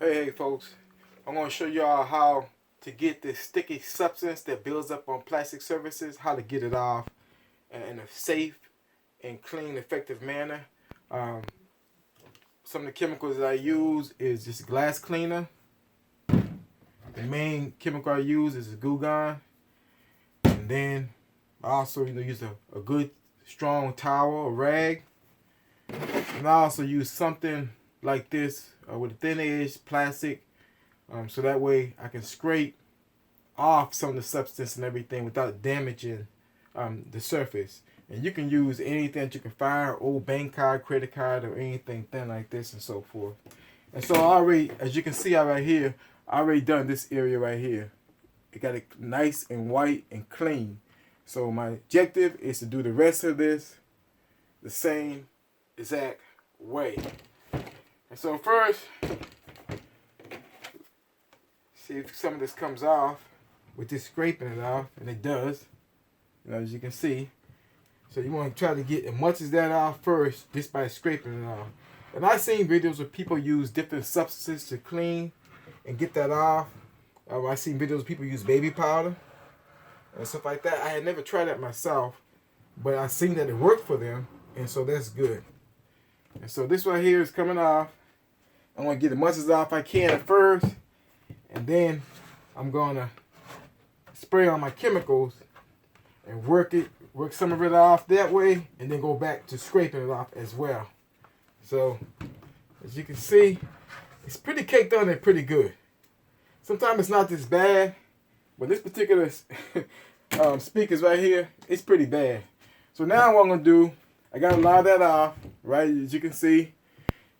Hey folks, I'm going to show y'all how to get this sticky substance that builds up on plastic surfaces, how to get it off in a safe and clean, effective manner. Um, some of the chemicals that I use is just glass cleaner. The main chemical I use is Goo Gone. And then I also use a good strong towel or rag. And I also use something like this with a thin edge plastic, so that way I can scrape off some of the substance and everything without damaging the surface. And you can use anything that you can find, old bank card, credit card, or anything thin like this and so forth. And so I already, as you can see out right here, I already done this area right here. It got it nice and white and clean. So my objective is to do the rest of this the same exact way. And so first, see if some of this comes off with just scraping it off, and it does, as you can see. So you want to try to get as much as that off first just by scraping it off. And I've seen videos where people use different substances to clean and get that off. I've seen videos where people use baby powder and stuff like that. I had never tried that myself, but I've seen that it worked for them, and so that's good. And so this right here is coming off. I'm going to get as much as off I can at first, and then I'm going to spray on my chemicals and work some of it off that way, and then go back to scraping it off as well. So as you can see, it's pretty caked on and pretty good. Sometimes it's not this bad, but this particular speakers right here, it's pretty bad. So now what I'm going to do, I got a lot of that off, right, as you can see.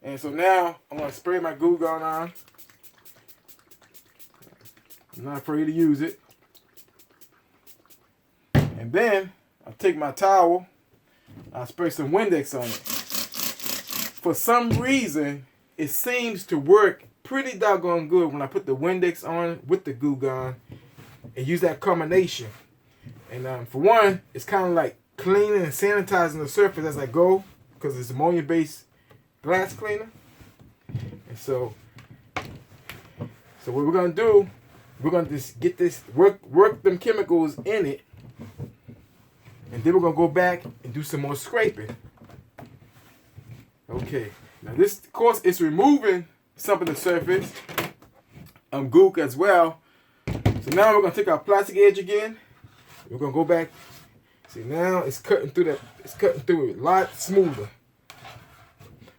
And so now I'm going to spray my Goo Gone on. I'm not afraid to use it. And then I'll take my towel, I'll spray some Windex on it. For some reason, it seems to work pretty doggone good when I put the Windex on with the Goo Gone and use that combination. And for one, it's kind of like cleaning and sanitizing the surface as I go, because it's ammonia-based glass cleaner. And so what we're gonna do, we're gonna just get this work them chemicals in it, and then we're gonna go back and do some more scraping. Okay, now this, of course, it's removing some of the surface, gook as well. So now we're gonna take our plastic edge again. We're gonna go back. See, now it's cutting through that. It's cutting through it a lot smoother.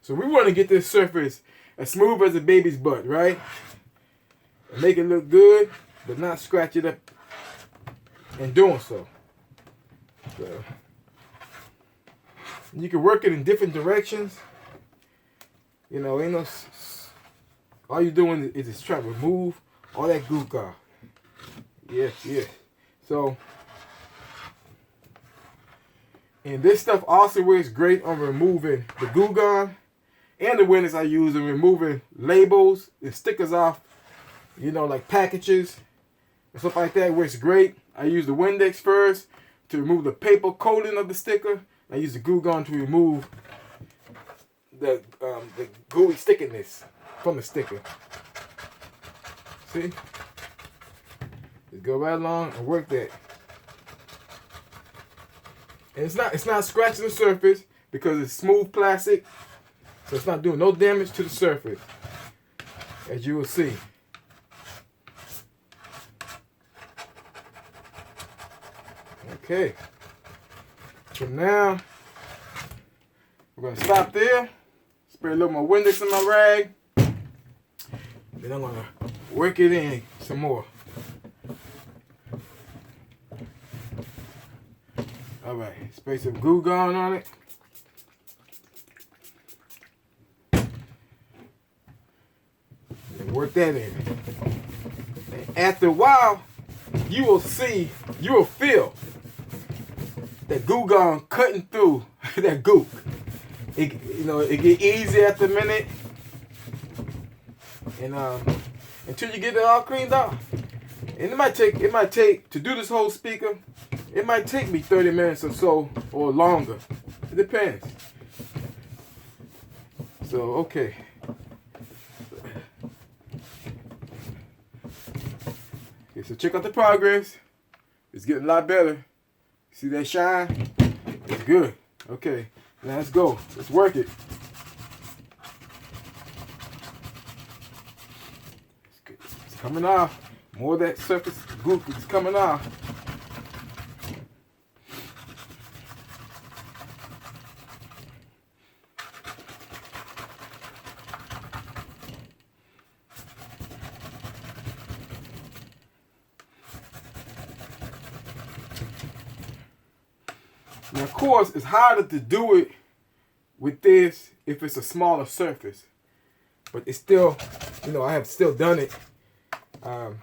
So we want to get this surface as smooth as a baby's butt, right? And make it look good, but not scratch it up in doing so. So you can work it in different directions. Ain't no. All you're doing is just trying to remove all that gook off. Yeah. So, and this stuff also works great on removing the Goo Gone and the Windex I use in removing labels and stickers off, like packages and stuff like that. It works great. I use the Windex first to remove the paper coating of the sticker. I use the Goo Gone to remove the gooey stickiness from the sticker. See? Just go right along and work that. And it's not scratching the surface because it's smooth plastic, so it's not doing no damage to the surface, as you will see. Okay. So now we're gonna stop there. Spray a little more Windex in my rag. Then I'm gonna work it in some more. Alright, spray some Goo Gone on it. And work that in. And after a while, you will feel that Goo Gone cutting through that gook. It get easy after a minute. And until you get it all cleaned off. And it might take to do this whole speaker, it might take me 30 minutes or so or longer. It depends. So okay. So check out the progress. It's getting a lot better. See that shine? It's good. Okay, now let's go. Let's work it. It's coming off. More of that surface goop is coming off. Now, of course, it's harder to do it with this if it's a smaller surface. But it's still, you know, I have still done it. And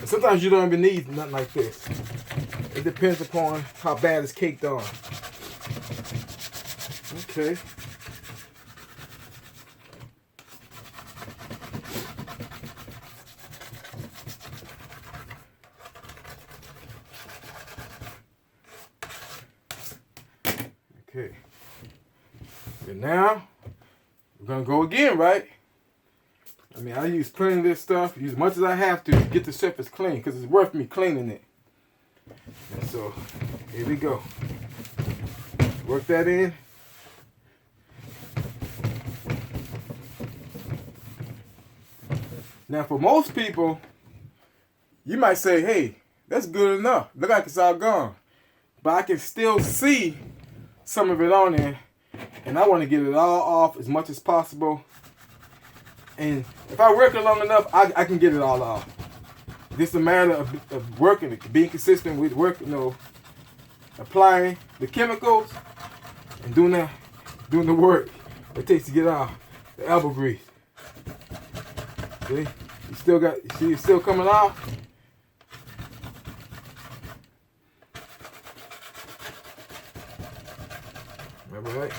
sometimes you don't even need nothing like this. It depends upon how bad it's caked on. Okay. Okay. And now we're gonna go again, right? I mean, I use plenty of this stuff, use as much as I have to get the surface clean, because it's worth me cleaning it. And so, here we go. Work that in. Now, for most people, you might say, hey, that's good enough. Look like it's all gone. But I can still see some of it on there, and I want to get it all off as much as possible. And if I work it long enough, I can get it all off. It's a matter of working it, being consistent with work, you know, applying the chemicals and doing the work it takes to get off the elbow grease. See, you see it's still coming off. All right.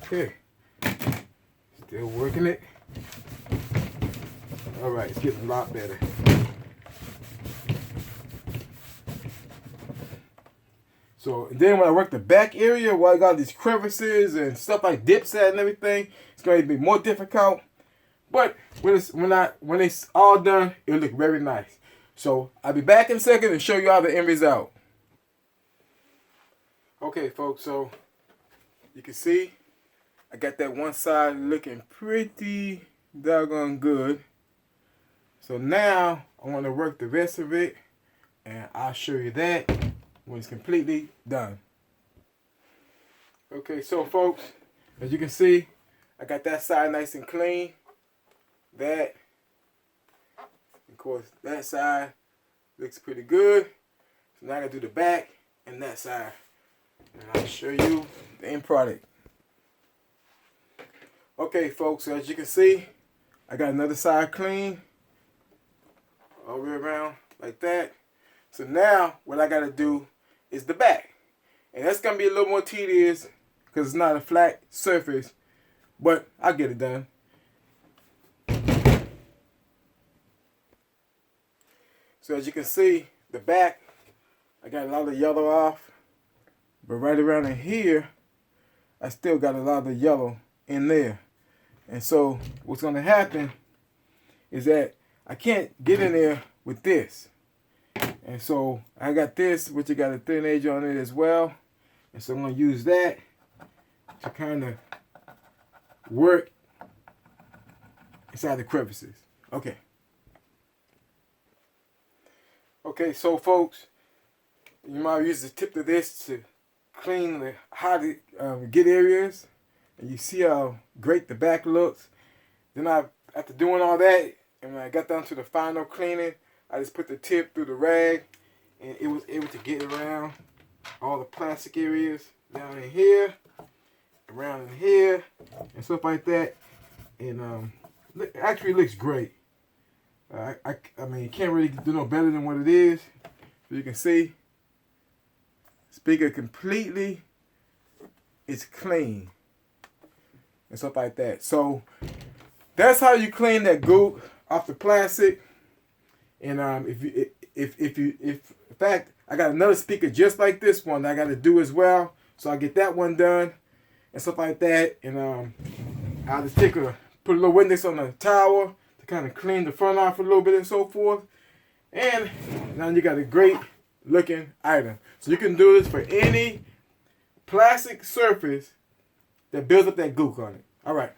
Okay. Still working it. All right, it's getting a lot better. So then when I work the back area where I got these crevices and stuff like dips at and everything, it's going to be more difficult. But when it's all done, it'll look very nice. So I'll be back in a second and show you how the end result. Okay, folks, so you can see I got that one side looking pretty doggone good. So now I want to work the rest of it, and I'll show you that when it's completely done. Okay, so folks, as you can see, I got that side nice and clean. That, of course, that side looks pretty good. So now I gotta do the back and that side, and I'll show you the end product. Okay, folks, so as you can see, I got another side clean all the way around like that. So now what I gotta do is the back, and that's gonna be a little more tedious because it's not a flat surface, but I'll get it done. So as you can see, the back, I got a lot of yellow off, but right around in here, I still got a lot of the yellow in there. And so what's going to happen is that I can't get in there with this. And so I got this, which I got a thin edge on it as well. And so I'm going to use that to kind of work inside the crevices. Okay. Okay, so folks, you might use the tip of this to clean the hard to get areas. And you see how great the back looks. Then after doing all that, and when I got down to the final cleaning, I just put the tip through the rag, and it was able to get around all the plastic areas down in here, around in here, and stuff like that. And it actually looks great. I mean, you can't really do no better than what it is. So you can see, speaker completely is clean and stuff like that. So that's how you clean that goop off the plastic. And in fact, I got another speaker just like this one that I got to do as well. So I get that one done and stuff like that. And I'll just put a little Windex on the towel to kind of clean the front off a little bit and so forth. And now you got a great looking item. So you can do this for any plastic surface that builds up that goop on it. All right.